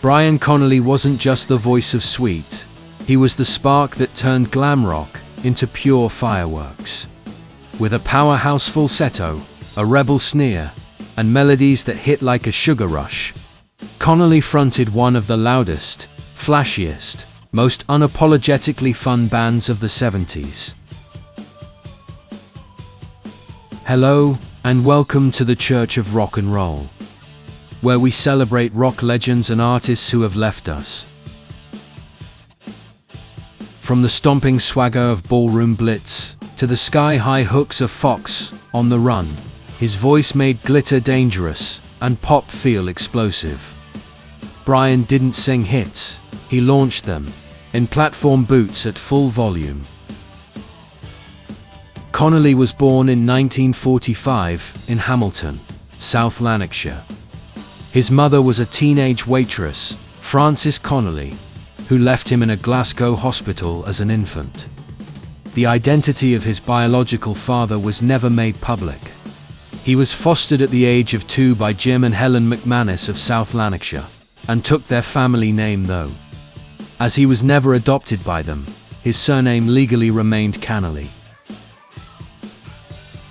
Brian Connolly wasn't just the voice of Sweet. He was the spark that turned glam rock into pure fireworks. With a powerhouse falsetto, a rebel sneer, and melodies that hit like a sugar rush, Connolly fronted one of the loudest, flashiest, most unapologetically fun bands of the 70s. Hello, and welcome to the Church of Rock and Roll, where we celebrate rock legends and artists who have left us. From the stomping swagger of Ballroom Blitz to the sky-high hooks of Fox on the Run, his voice made glitter dangerous and pop feel explosive. Brian didn't sing hits, he launched them in platform boots at full volume. Connolly was born in 1945 in Hamilton, South Lanarkshire. His mother was a teenage waitress, Frances Connolly, who left him in a Glasgow hospital as an infant. The identity of his biological father was never made public. He was fostered at the age of 2 by Jim and Helen McManus of South Lanarkshire, and took their family name though. As he was never adopted by them, his surname legally remained Connolly.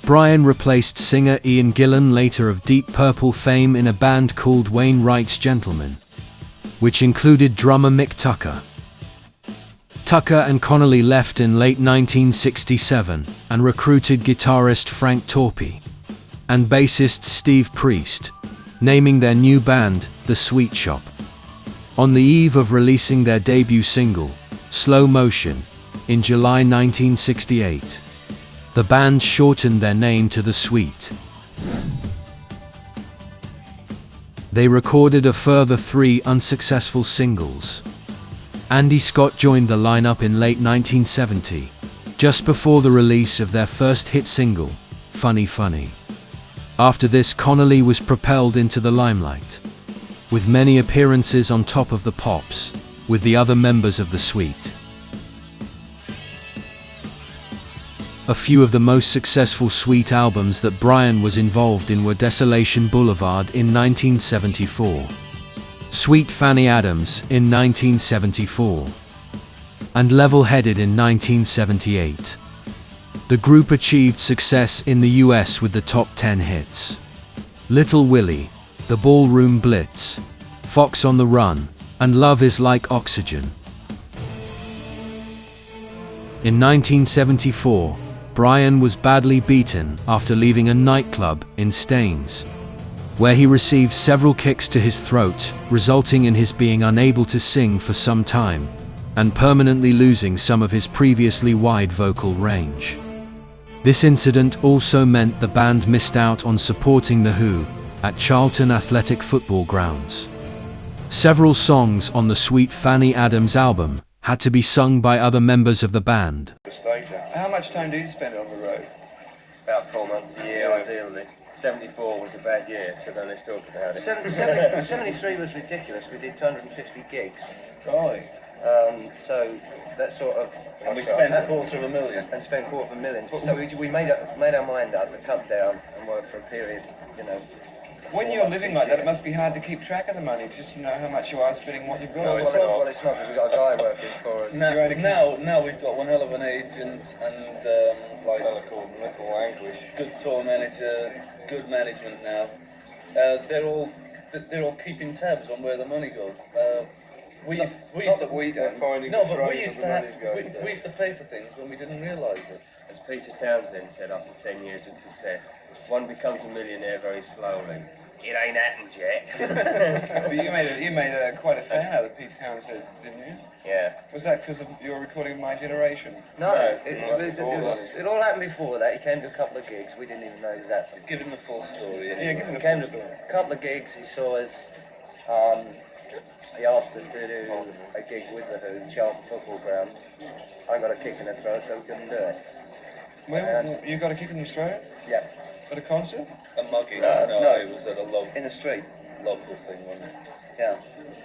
Brian replaced singer Ian Gillan later of Deep Purple fame in a band called Wainwright's Gentlemen, which included drummer Mick Tucker. Tucker and Connolly left in late 1967 and recruited guitarist Frank Torpey and bassist Steve Priest, naming their new band The Sweet Shop. On the eve of releasing their debut single, Slow Motion, in July 1968, the band shortened their name to The Sweet. They recorded a further 3 unsuccessful singles. Andy Scott joined the lineup in late 1970, just before the release of their first hit single, Funny Funny. After this, Connolly was propelled into the limelight, with many appearances on Top of the Pops, with the other members of The Sweet. A few of the most successful Sweet albums that Brian was involved in were Desolation Boulevard in 1974, Sweet Fanny Adams in 1974, and Level-Headed in 1978. The group achieved success in the US with the top 10 hits: Little Willie, The Ballroom Blitz, Fox on the Run, and Love is Like Oxygen. In 1974, Brian was badly beaten after leaving a nightclub in Staines, where he received several kicks to his throat, resulting in his being unable to sing for some time, and permanently losing some of his previously wide vocal range. This incident also meant the band missed out on supporting The Who at Charlton Athletic Football Grounds. Several songs on the Sweet Fanny Adams album had to be sung by other members of the band. How much time do you spend on the road? About 4 months a year, ideally. 74 was a bad year, so then they still could have had it. 73 was ridiculous. We did 250 gigs. Golly. So that sort of... And we spent $250,000. And spent $250,000. So we made our mind up to cut down and work for a period, When you're living like that, it must be hard to keep track of the money, just to know how much you are spending, what you've got. Well, it's not, because we've got a guy working for us. Now we've got one hell of an agent and like good tour manager, good management now. They're all keeping tabs on where the money goes. We used to pay for things when we didn't realise it. As Peter Townsend said, after 10 years of success, one becomes a millionaire very slowly. It ain't happened yet. But you made quite a fan out of Pete Townsend, didn't you? Yeah. Was that because of your recording My Generation? No, it all happened before that. He came to a couple of gigs. We didn't even know exactly. Give him the full story. Yeah, give him He came to a couple of gigs. He saw us. He asked us to do a gig with The Who, Charlton Football Ground. I got a kick in the throat, so we couldn't do it. You got a kick in your throat? Yeah. At a concert? A mugging? No, it was at a in the street. local thing, wasn't it? Yeah.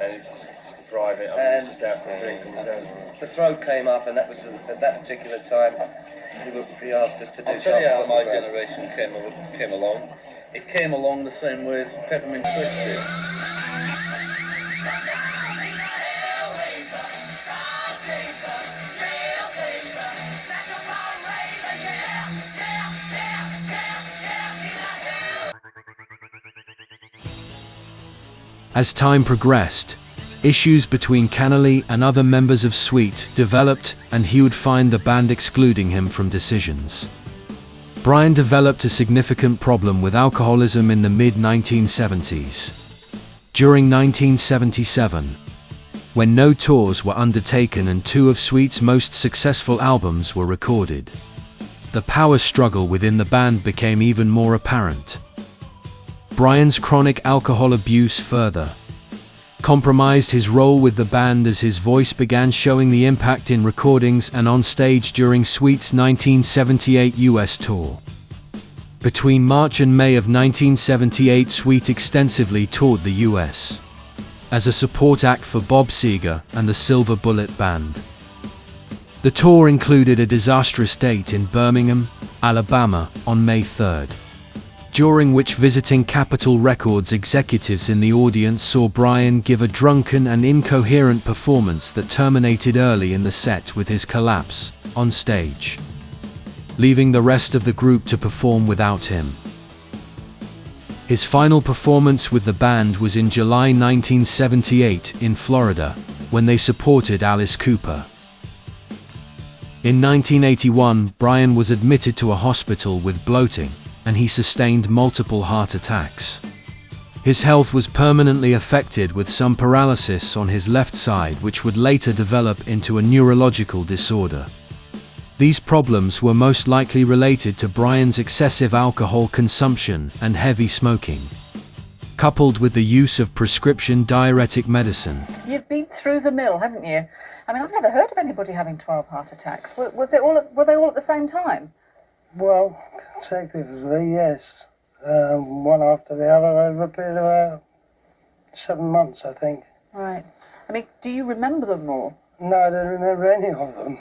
And it's just private, I was just out for a drink himself. The throat came up, and that was at that particular time. He asked us to do. I'll tell you how My Generation came along. It came along the same way as Peppermint Twist did. As time progressed, issues between Connolly and other members of Sweet developed, and he would find the band excluding him from decisions. Brian developed a significant problem with alcoholism in the mid-1970s. During 1977, when no tours were undertaken and two of Sweet's most successful albums were recorded, the power struggle within the band became even more apparent. Brian's chronic alcohol abuse further compromised his role with the band as his voice began showing the impact in recordings and on stage during Sweet's 1978 US tour. Between March and May of 1978, Sweet extensively toured the US as a support act for Bob Seger and the Silver Bullet Band. The tour included a disastrous date in Birmingham, Alabama on May 3rd, during which visiting Capitol Records executives in the audience saw Brian give a drunken and incoherent performance that terminated early in the set with his collapse on stage, leaving the rest of the group to perform without him. His final performance with the band was in July 1978 in Florida, when they supported Alice Cooper. In 1981, Brian was admitted to a hospital with bloating, and he sustained multiple heart attacks. His health was permanently affected with some paralysis on his left side, which would later develop into a neurological disorder. These problems were most likely related to Brian's excessive alcohol consumption and heavy smoking, coupled with the use of prescription diuretic medicine. You've been through the mill, haven't you? I mean, I've never heard of anybody having 12 heart attacks. Were they all at the same time? Well, consecutively, yes. One after the other over a period of about 7 months, I think. Right. I mean, do you remember them all? No, I don't remember any of them.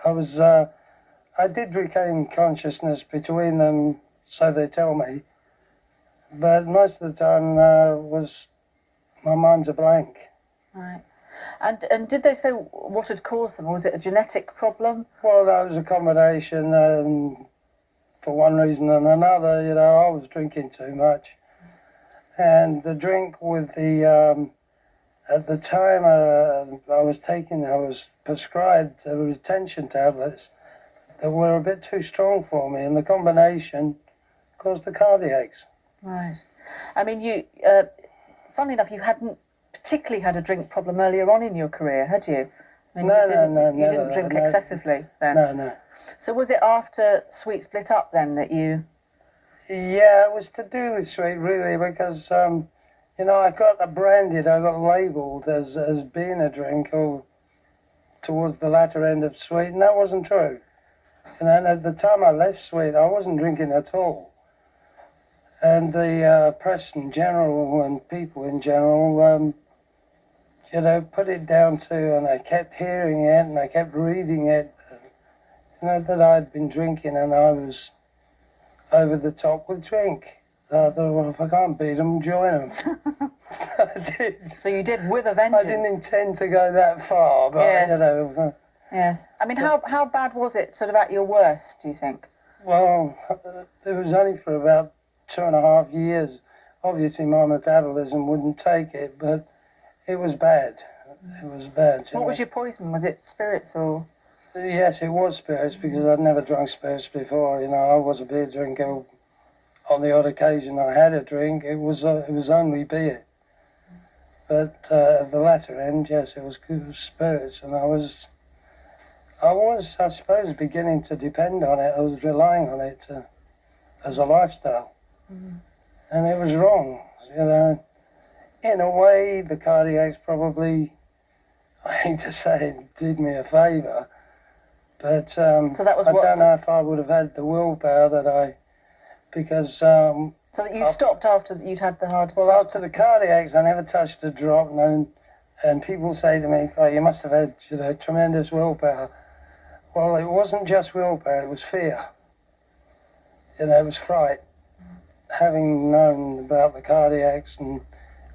I did regain consciousness between them, so they tell me. But most of the time my mind's a blank. Right. And did they say what had caused them, or was it a genetic problem? Well, that was a combination. For one reason and another, you know, I was drinking too much. And the drink with the, at the time I was prescribed retention tablets that were a bit too strong for me, and the combination caused the cardiacs. Right. I mean, you, funnily enough, you hadn't particularly had a drink problem earlier on in your career, had you? I mean, you didn't drink excessively then? No. So was it after Sweet split up then that you... Yeah, it was to do with Sweet, really, because, you know, I got labelled as being a drinker towards the latter end of Sweet, and that wasn't true. And at the time I left Sweet, I wasn't drinking at all. And the press in general and people in general, you know, put it down to, and I kept hearing it and I kept reading it, you know, that I'd been drinking and I was over the top with drink. So I thought, well, if I can't beat them, join them. I did. So you did with a vengeance. I didn't intend to go that far, but, yes. You know. Yes. I mean, how bad was it, sort of at your worst, do you think? Well, it was only for about 2.5 years. Obviously, my metabolism wouldn't take it, but it was bad. It was bad. What was your poison? Was it spirits or...? Yes, it was spirits, because I'd never drunk spirits before. You know, I was a beer drinker. On the odd occasion I had a drink, it was only beer. But at the latter end, yes, it was spirits, and I was, I suppose, beginning to depend on it. I was relying on it as a lifestyle. Mm. And it was wrong, you know. In a way, the cardiacs probably, I hate to say it, did me a favour. But so that was I don't know if I would have had the willpower that because... so that you stopped after you'd had the heart... Well, after the cardiacs, I never touched a drop, and people say to me, oh, you must have had, you know, tremendous willpower. Well, it wasn't just willpower, it was fear. You know, it was fright. Having known about the cardiacs and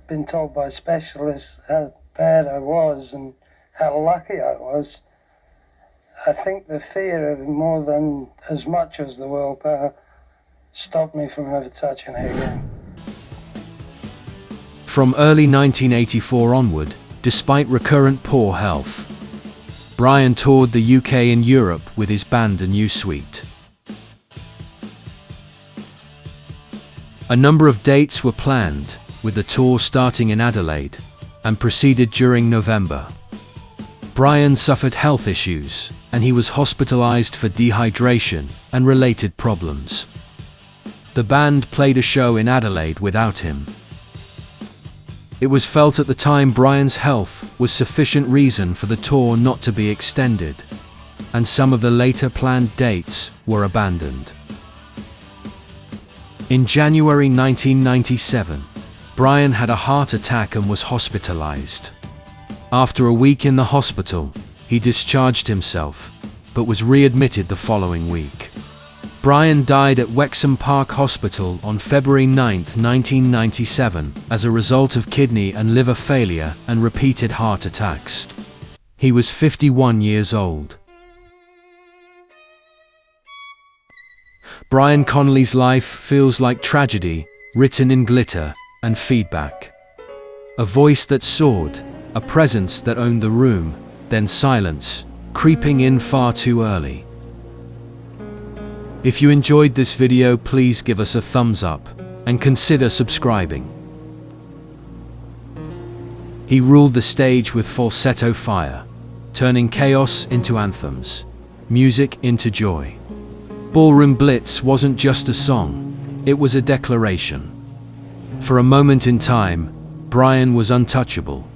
been told by specialists how bad I was and how lucky I was, I think the fear of it more than as much as the willpower stopped me from ever touching it again. From early 1984 onward, despite recurrent poor health, Brian toured the UK and Europe with his band A New Suite. A number of dates were planned, with the tour starting in Adelaide and proceeded during November. Brian suffered health issues, and he was hospitalized for dehydration and related problems. The band played a show in Adelaide without him. It was felt at the time Brian's health was sufficient reason for the tour not to be extended, and some of the later planned dates were abandoned. In January 1997, Brian had a heart attack and was hospitalized. After a week in the hospital, he discharged himself, but was readmitted the following week. Brian died at Wexham Park Hospital on February 9, 1997, as a result of kidney and liver failure and repeated heart attacks. He was 51 years old. Brian Connolly's life feels like tragedy, written in glitter and feedback. A voice that soared, a presence that owned the room, then silence, creeping in far too early. If you enjoyed this video, please give us a thumbs up and consider subscribing. He ruled the stage with falsetto fire, turning chaos into anthems, music into joy. Ballroom Blitz wasn't just a song, it was a declaration. For a moment in time, Brian was untouchable.